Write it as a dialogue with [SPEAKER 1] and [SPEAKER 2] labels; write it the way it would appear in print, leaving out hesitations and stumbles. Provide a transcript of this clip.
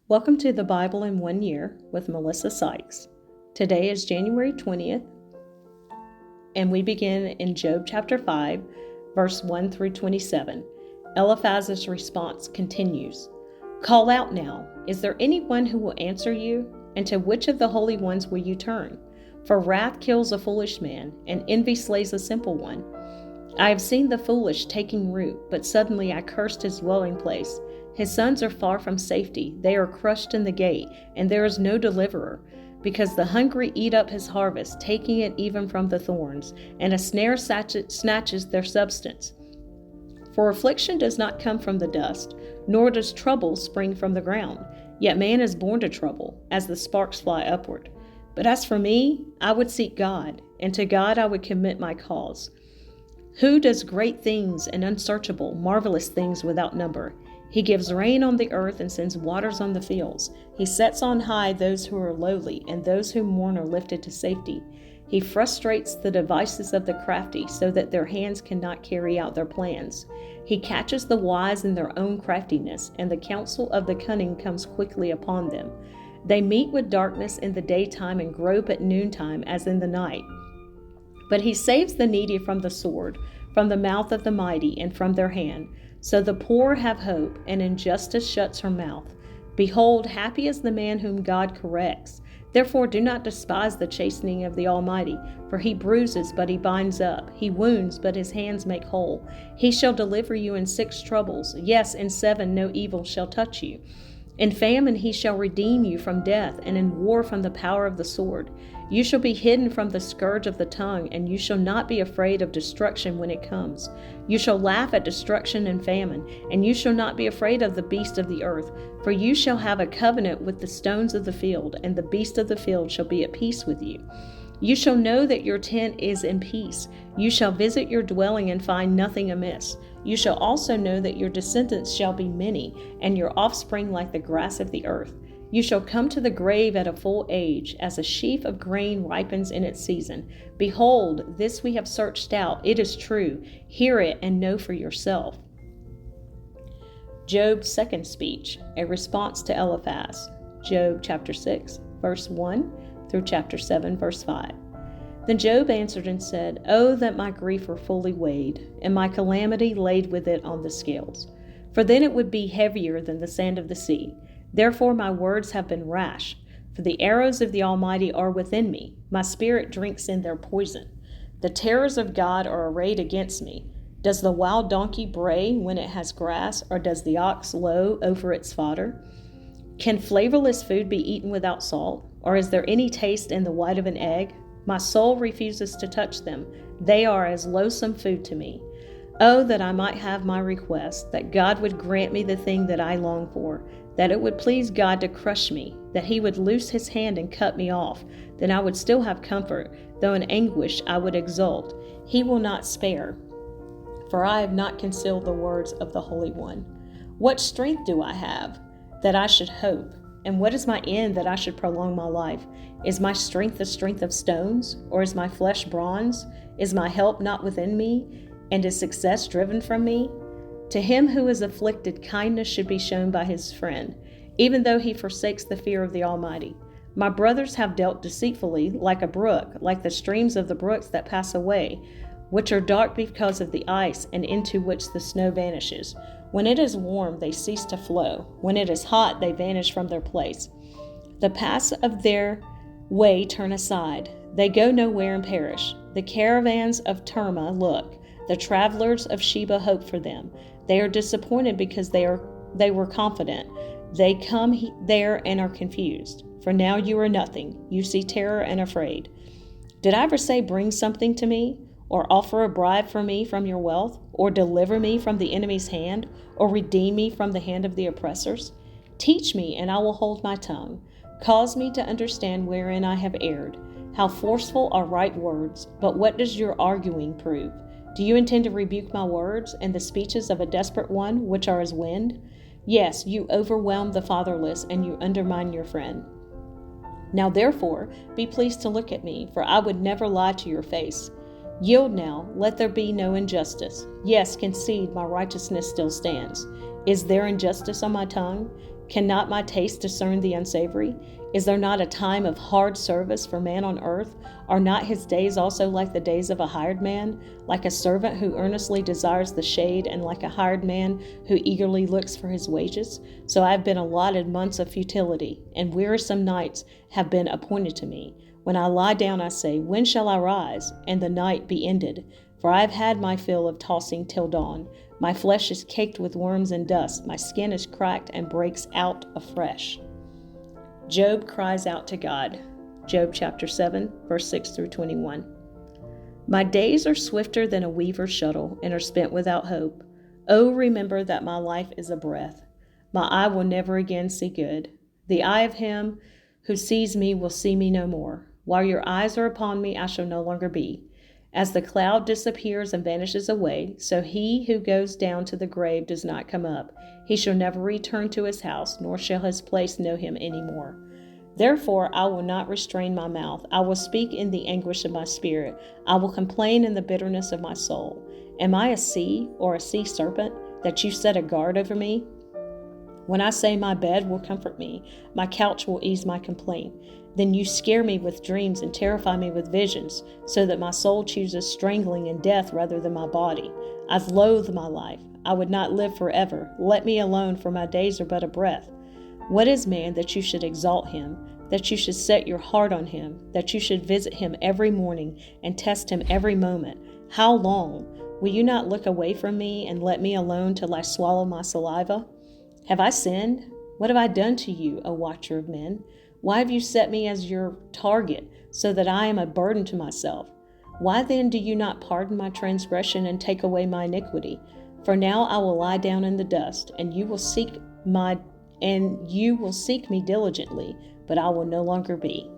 [SPEAKER 1] Welcome to the Bible in 1 Year with Melissa Sykes. Today is January 20th, and we begin in Job chapter 5, verse 1 through 27. Eliphaz's response continues. Call out now. Is there anyone who will answer you? And to which of the holy ones will you turn? For wrath kills a foolish man, and envy slays a simple one. I have seen the foolish taking root, but suddenly I cursed his dwelling place. His sons are far from safety. They are crushed in the gate, and there is no deliverer. Because the hungry eat up his harvest, taking it even from the thorns, and a snare snatches their substance. For affliction does not come from the dust, nor does trouble spring from the ground. Yet man is born to trouble, as the sparks fly upward. But as for me, I would seek God, and to God I would commit my cause. Who does great things and unsearchable, marvelous things without number? He gives rain on the earth and sends waters on the fields. He sets on high those who are lowly, and those who mourn are lifted to safety. He frustrates the devices of the crafty, so that their hands cannot carry out their plans. He catches the wise in their own craftiness, and the counsel of the cunning comes quickly upon them. They meet with darkness in the daytime and grope at noontime as in the night. But he saves the needy from the sword, from the mouth of the mighty, and from their hand. So the poor have hope, and injustice shuts her mouth. Behold, happy is the man whom God corrects. Therefore do not despise the chastening of the Almighty, for he bruises, but he binds up. He wounds, but his hands make whole. He shall deliver you in 6 troubles. Yes, in 7 no evil shall touch you. In famine he shall redeem you from death, and in war from the power of the sword. You shall be hidden from the scourge of the tongue, and you shall not be afraid of destruction when it comes. You shall laugh at destruction and famine, and you shall not be afraid of the beast of the earth. For you shall have a covenant with the stones of the field, and the beast of the field shall be at peace with you. You shall know that your tent is in peace. You shall visit your dwelling and find nothing amiss. You shall also know that your descendants shall be many, and your offspring like the grass of the earth. You shall come to the grave at a full age, as a sheaf of grain ripens in its season. Behold, this we have searched out. It is true. Hear it and know for yourself. Job's second speech, a response to Eliphaz. Job chapter 6, verse 1 through chapter 7, verse 5. Then Job answered and said, Oh, that my grief were fully weighed, and my calamity laid with it on the scales. For then it would be heavier than the sand of the sea. Therefore my words have been rash, for the arrows of the Almighty are within me. My spirit drinks in their poison. The terrors of God are arrayed against me. Does the wild donkey bray when it has grass, or does the ox low over its fodder? Can flavorless food be eaten without salt, or is there any taste in the white of an egg? My soul refuses to touch them. They are as loathsome food to me. Oh, that I might have my request, that God would grant me the thing that I long for, that it would please God to crush me, that he would loose his hand and cut me off. Then I would still have comfort, though in anguish I would exult. He will not spare, for I have not concealed the words of the Holy One. What strength do I have, that I should hope? And what is my end, that I should prolong my life? Is my strength the strength of stones, or is my flesh bronze? Is my help not within me, and is success driven from me? To him who is afflicted, kindness should be shown by his friend, even though he forsakes the fear of the Almighty. My brothers have dealt deceitfully, like a brook, like the streams of the brooks that pass away, which are dark because of the ice, and into which the snow vanishes. When it is warm, they cease to flow. When it is hot, they vanish from their place. The paths of their way turn aside. They go nowhere and perish. The caravans of Terma look. The travelers of Sheba hope for them. They are disappointed because they were confident. They come there and are confused. For now you are nothing. You see terror and afraid. Did I ever say, bring something to me? Or offer a bribe for me from your wealth? Or deliver me from the enemy's hand? Or redeem me from the hand of the oppressors? Teach me, and I will hold my tongue. Cause me to understand wherein I have erred. How forceful are right words, but what does your arguing prove? Do you intend to rebuke my words, and the speeches of a desperate one, which are as wind? Yes, you overwhelm the fatherless, and you undermine your friend. Now therefore, be pleased to look at me, for I would never lie to your face. Yield now, let there be no injustice. Yes, concede, my righteousness still stands. Is there injustice on my tongue? Cannot my taste discern the unsavory? Is there not a time of hard service for man on earth? Are not his days also like the days of a hired man, like a servant who earnestly desires the shade, and like a hired man who eagerly looks for his wages? So I have been allotted months of futility, and wearisome nights have been appointed to me. When I lie down, I say, when shall I rise, and the night be ended? For I have had my fill of tossing till dawn. My flesh is caked with worms and dust. My skin is cracked and breaks out afresh. Job cries out to God. Job chapter 7, verse 6 through 21. My days are swifter than a weaver's shuttle and are spent without hope. Oh, remember that my life is a breath. My eye will never again see good. The eye of him who sees me will see me no more. While your eyes are upon me, I shall no longer be. As the cloud disappears and vanishes away, so he who goes down to the grave does not come up. He shall never return to his house, nor shall his place know him any more. Therefore I will not restrain my mouth. I will speak in the anguish of my spirit. I will complain in the bitterness of my soul. Am I a sea or a sea serpent, that you set a guard over me? When I say my bed will comfort me, my couch will ease my complaint, then you scare me with dreams and terrify me with visions, so that my soul chooses strangling and death rather than my body. I've loathed my life. I would not live forever. Let me alone, for my days are but a breath. What is man that you should exalt him, that you should set your heart on him, that you should visit him every morning and test him every moment? How long? Will you not look away from me and let me alone till I swallow my saliva? Have I sinned? What have I done to you, O watcher of men? Why have you set me as your target, so that I am a burden to myself? Why then do you not pardon my transgression and take away my iniquity? For now I will lie down in the dust, and you will seek me diligently, but I will no longer be.